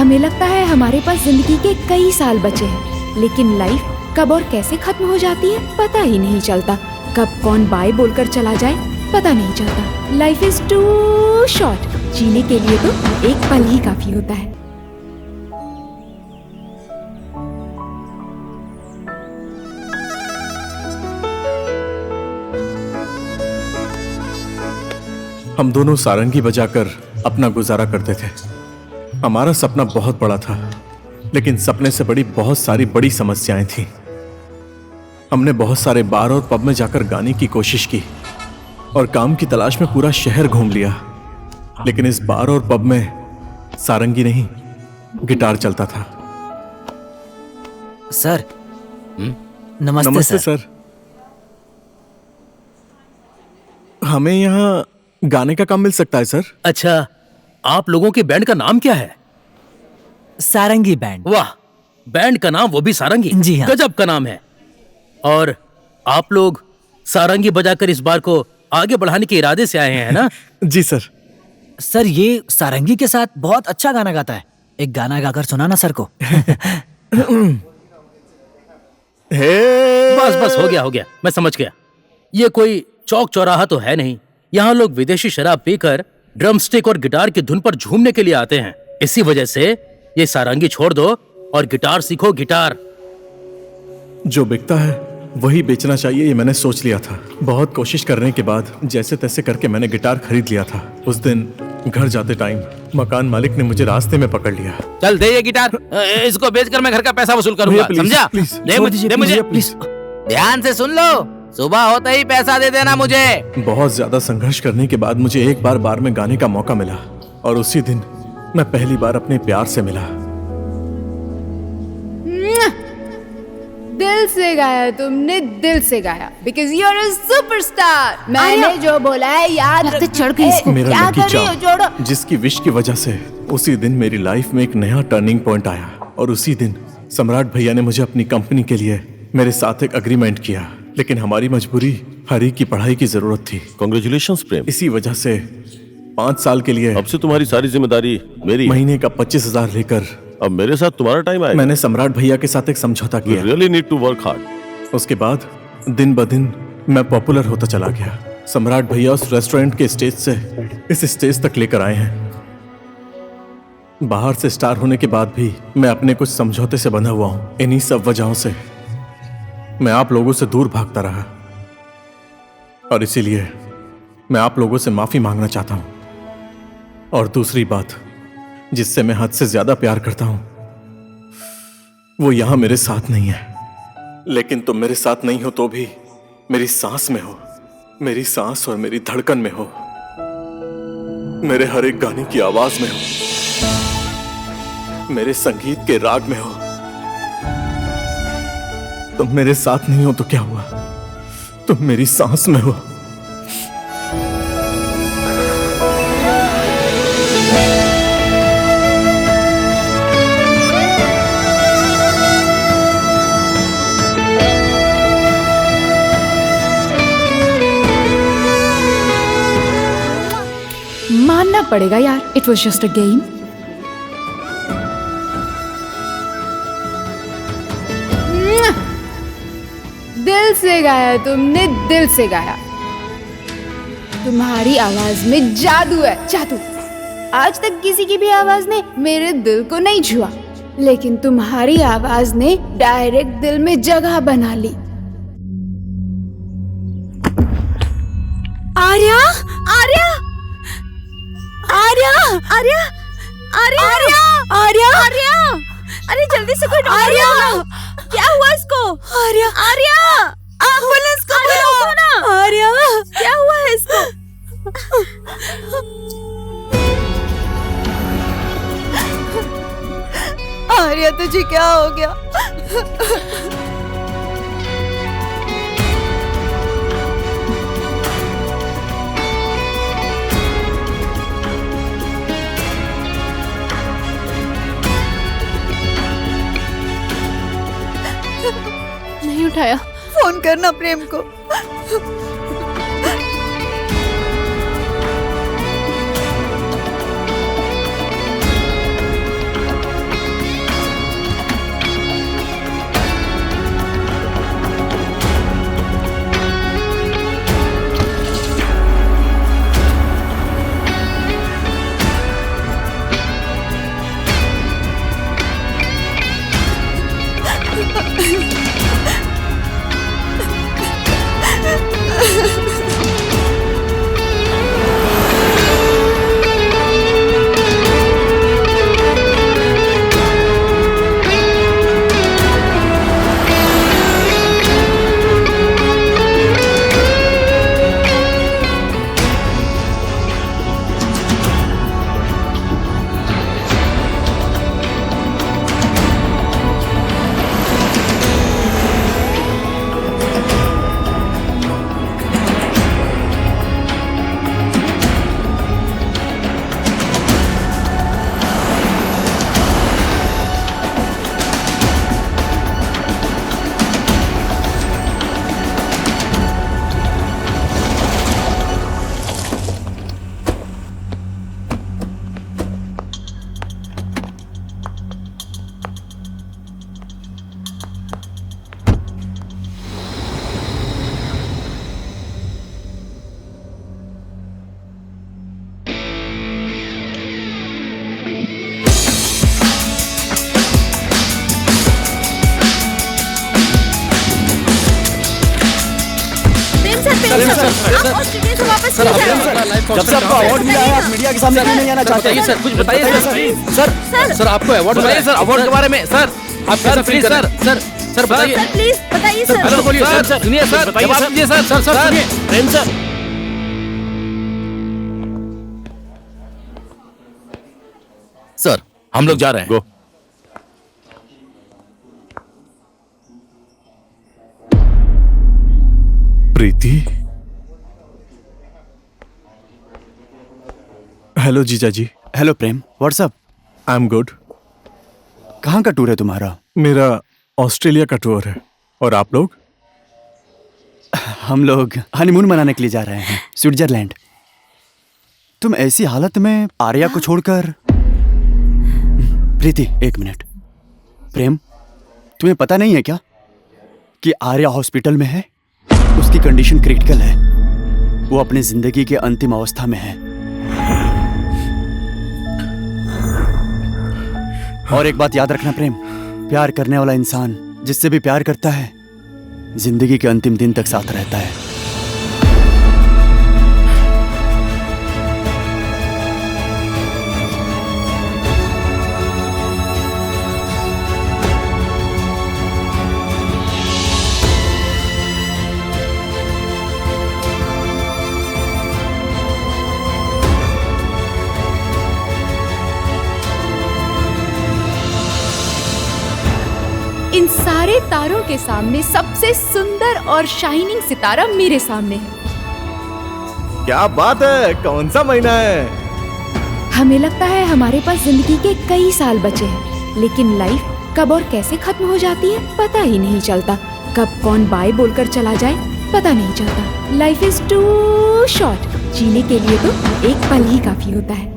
हमें लगता है हमारे पास जिंदगी के कई साल बचे हैं, लेकिन लाइफ कब और कैसे खत्म हो जाती है पता ही नहीं चलता। कब कौन बाय बोलकर चला जाए पता नहीं चलता। लाइफ इज टू शॉर्ट, जीने के लिए तो एक पल ही काफी होता है। हम दोनों सारंगी बजाकर अपना गुजारा करते थे। हमारा सपना बहुत बड़ा था, लेकिन सपने से बड़ी बहुत सारी बड़ी समस्याएं थी। हमने बहुत सारे बार और पब में जाकर गाने की कोशिश की और काम की तलाश में पूरा शहर घूम लिया, लेकिन इस बार और पब में सारंगी नहीं, गिटार चलता था। सर नमस्ते सर। हमें यहाँ गाने का काम मिल सकता है सर? अच्छा, आप लोगों के बैंड का नाम क्या है? सारंगी बैंड। वाह, बैंड का नाम वो भी सारंगी। जी हाँ। गजब का नाम है। और आप लोग सारंगी बजाकर इस बार को आगे बढ़ाने के इरादे से आए हैं ना? जी सर। सर ये सारंगी के साथ बहुत अच्छा गाना गाता है, एक गाना गाकर सुनाना सर को। बस हो गया, मैं समझ गया। ये कोई चौक चौराहा तो है नहीं। यहाँ लोग विदेशी शराब पीकर ड्रम स्टिक और गिटार की धुन पर झूमने के लिए आते हैं। इसी वजह से ये सारंगी छोड़ दो और गिटार सीखो। गिटार जो बिकता है वही बेचना चाहिए, ये मैंने सोच लिया था। बहुत कोशिश करने के बाद जैसे तैसे करके मैंने गिटार खरीद लिया था। उस दिन घर जाते टाइम मकान मालिक ने मुझे रास्ते में पकड़ लिया। चल दे ये गिटार, इसको बेचकर मैं घर का पैसा वसूल करूंगा, समझा? दे मुझे प्लीज। ध्यान से सुन लो, सुबह होते ही पैसा दे देना मुझे। बहुत ज्यादा संघर्ष करने के बाद मुझे एक बार में गाने का मौका मिला और उसी दिन मैं पहली बार अपने प्यार से मिला। दिल से गाया तुमने, दिल से गाया, because you are a superstar. मैंने जो बोला है याद रख। चढ़ गई इसको। मेरा क्या लकी कर रही हो? चार्म, जोड़ो। जिसकी विश की वजह से उसी दिन मेरी लाइफ में एक नया टर्निंग पॉइंट आया और उसी दिन सम्राट भैया ने मुझे अपनी कंपनी के लिए मेरे साथ एक एग्रीमेंट किया, लेकिन हमारी मजबूरी हरी की पढ़ाई की जरूरत थी। कांग्रेचुलेशंस प्रेम। इसी वजह से 5 साल के लिए अब से तुम्हारी सारी जिम्मेदारी मेरी। महीने का 25,000 लेकर अब मेरे साथ तुम्हारा टाइम आएगा। मैंने सम्राट भैया के साथ एक समझौता किया। Really need to work hard. उसके बाद दिन ब दिन मैं पॉपुलर होता चला गया। सम्राट भैया उस रेस्टोरेंट के स्टेज से इस स्टेज तक लेकर आए हैं। बाहर से स्टार होने के बाद भी मैं अपने कुछ समझौते से बंधा हुआ हूं। इन्हीं सब वजहों से मैं आप लोगों से दूर भागता रहा और इसीलिए मैं आप लोगों से माफी मांगना चाहता हूं। और दूसरी बात, जिससे मैं हद से ज्यादा प्यार करता हूं, वो यहां मेरे साथ नहीं है। लेकिन तुम मेरे साथ नहीं हो तो भी मेरी सांस में हो, मेरी सांस और मेरी धड़कन में हो, मेरे हर एक गाने की आवाज में हो, मेरे संगीत के राग में हो। तुम मेरे साथ नहीं हो तो क्या हुआ, तुम मेरी सांस में हो। मानना पड़ेगा यार, it was just a game. दिल से गाया तुमने, दिल से गाया। तुम्हारी आवाज में जादू है, जादू। आज तक किसी की भी आवाज ने मेरे दिल को नहीं छुआ, लेकिन तुम्हारी आवाज ने डायरेक्ट दिल में जगह बना ली। आर्या, आर्या, आर्या, आर्या, आर्या, आर्या, आर्या, अरे जल्दी से कोई डॉक्टर बुलाओ। क्या हुआ इसको? आर्या, आर्या, एम्बुलेंस को बुलाओ ना। आर्या, क्या हुआ है इसको? आर्या, तुझे क्या हो गया? नहीं उठाया। फोन करना प्रेम को। जब से आपको अवार्ड मिला है आप मीडिया के सामने क्यों नहीं आना चाहते? बताइए सर, कुछ बताइए सर। सर आपको अवार्ड मिला है सर, अवार्ड के बारे में सर। आप कैसा फील कर रहे हैं? सर बताइए। सर प्लीज बताइए सर। सर बोलिए सर, सुनिए सर, जवाब दीजिए सर। सर सुनिए प्रेम सर, सर हम लोग जा रहे हैं। गो। प्रीति, हेलो जीजा जी। Hello Prem, what's up? I am good. कहाँ का टूर है तुम्हारा? मेरा ऑस्ट्रेलिया का टूर है। और आप लोग? हम लोग हनीमून मनाने के लिए जा रहे हैं, स्विट्जरलैंड। तुम ऐसी हालत में आर्या को छोड़कर। प्रीति एक मिनट। प्रेम, तुम्हें पता नहीं है क्या कि आर्या हॉस्पिटल में है? उसकी कंडीशन क्रिटिकल है। वो अपनी जिंदगी के अंतिम अवस्था में है। और एक बात याद रखना प्रेम, प्यार करने वाला इंसान जिससे भी प्यार करता है जिंदगी के अंतिम दिन तक साथ रहता है। इन सारे तारों के सामने सबसे सुंदर और शाइनिंग सितारा मेरे सामने है। क्या बात है, कौन सा महीना है? हमें लगता है हमारे पास जिंदगी के कई साल बचे हैं, लेकिन लाइफ कब और कैसे खत्म हो जाती है पता ही नहीं चलता। कब कौन बाय बोलकर चला जाए पता नहीं चलता। लाइफ इज टू शॉर्ट, जीने के लिए तो एक पल ही काफी होता है।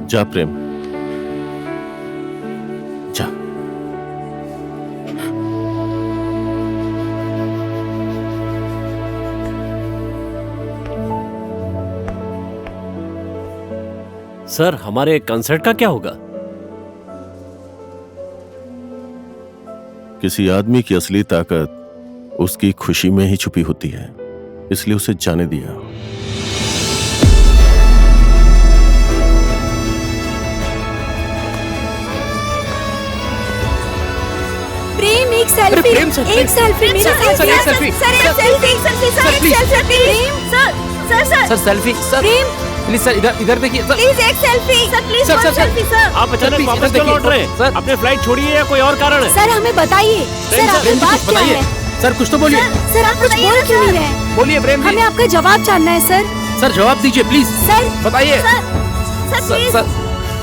जा प्रेम, जा। सर हमारे कंसर्ट का क्या होगा? किसी आदमी की असली ताकत उसकी खुशी में ही छुपी होती है, इसलिए उसे जाने दिया। प्रेम एक सेल्फी, एक सेल्फी मेरे साथ। सर एक सेल्फी, सर एक सेल्फी, एक सेल्फी, सर एक selfie. Prem sir sir sir selfie sir. Prem please sir, इधर देखिए सर। प्लीज एक selfie sir, please sir, sir, selfie sir. आप अचानक वापस क्यों लौट रहे हैं? अपने फ्लाइट छोड़िए या कोई और कारण है? सर हमें बताइए, सर आपकी बात क्या है? सर कुछ तो बोलिए। सर आप कुछ बोल क्यों नहीं रहे? बोलिए प्रेम जी। हमें आपका जवाब जानना है सर। सर जवाब दीजिए प्लीज। सर बताइए सर प्लीज। सर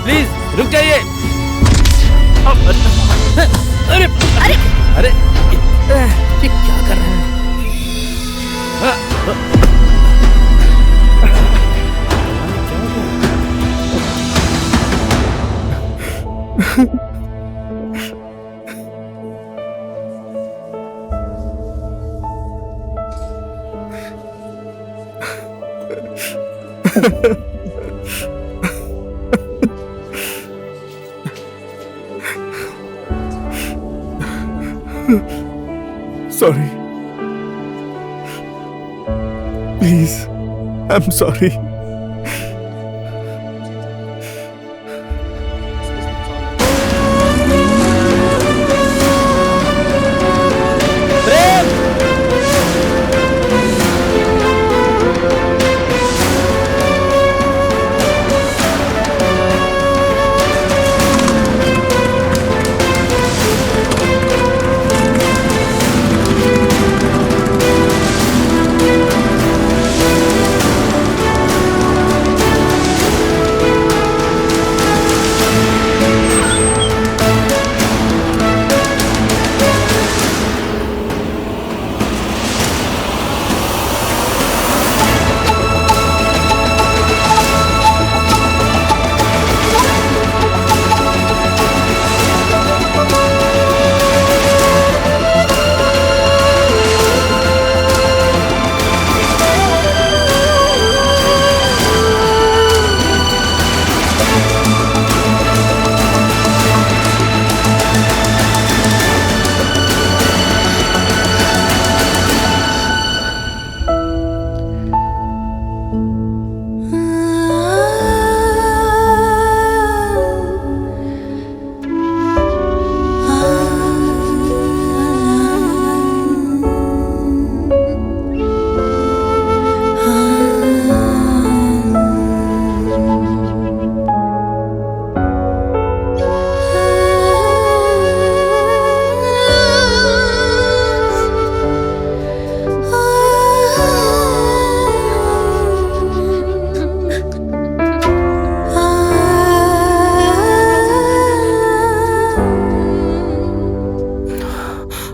प्लीज रुक जाइए। अरे अरे अरे ये क्या कर रहे हैं? Sorry. Please. I'm sorry.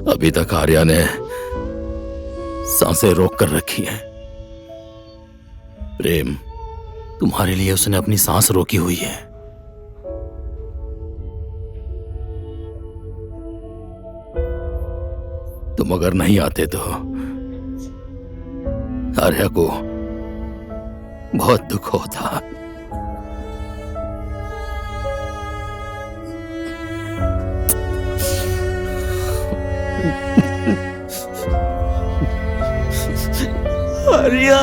अभी तक आर्या ने सांसें रोक कर रखी हैं। प्रेम, तुम्हारे लिए उसने अपनी सांस रोकी हुई है। तुम अगर नहीं आते तो आर्या को बहुत दुख होता। आर्या,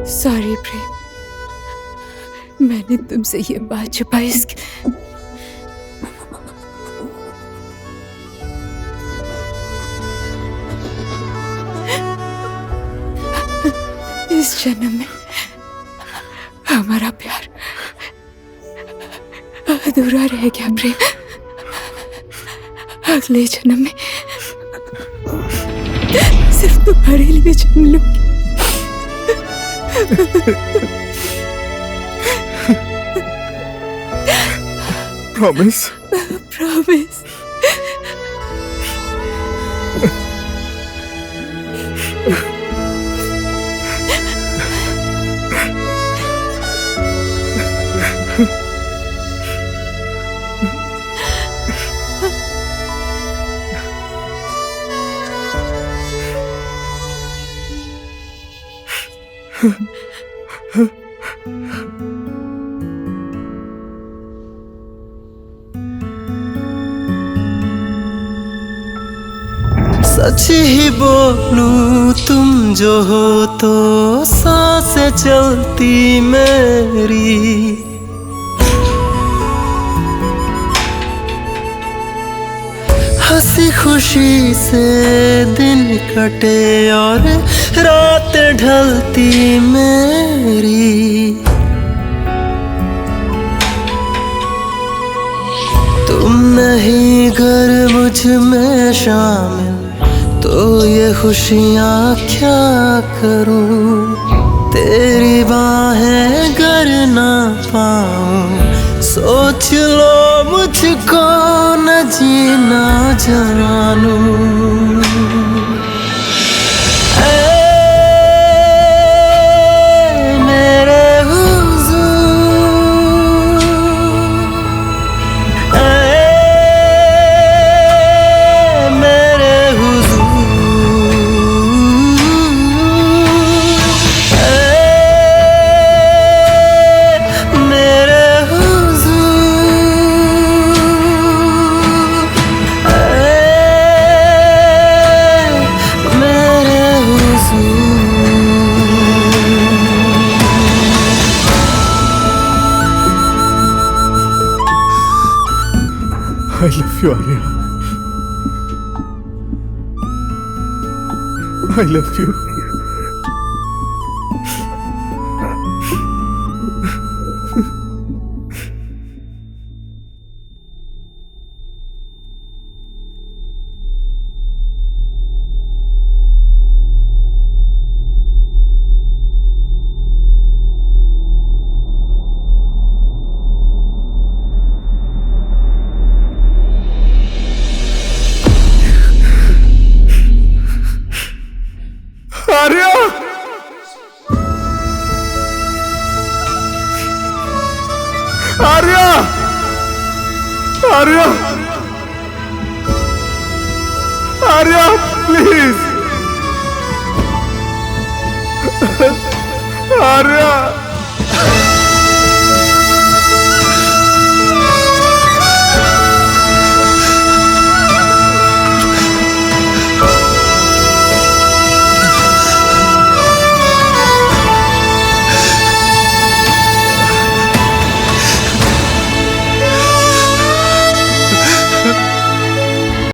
सॉरी प्रेम, मैंने तुमसे ये बात छुपाई। इस जन्म में हमारा प्यार अधूरा रह गया प्रेम। अगले जन्म में सिर्फ तुम्हारे लिए जन्म लूंगी। Promise? Promise. सच ही बोलूं तुम जो हो तो सांसें चलती मेरी। हंसी खुशी से दिन कटे और रात ढलती मेरी। तुम नहीं घर मुझ में शामिल तो ये खुशियाँ क्या करूँ। तेरी बाहें गर ना पाऊँ सोच लो मुझको न जीना जानूं। I love you, Arya. I love you. Arya! Arya! Arya! Arya, please! Arya!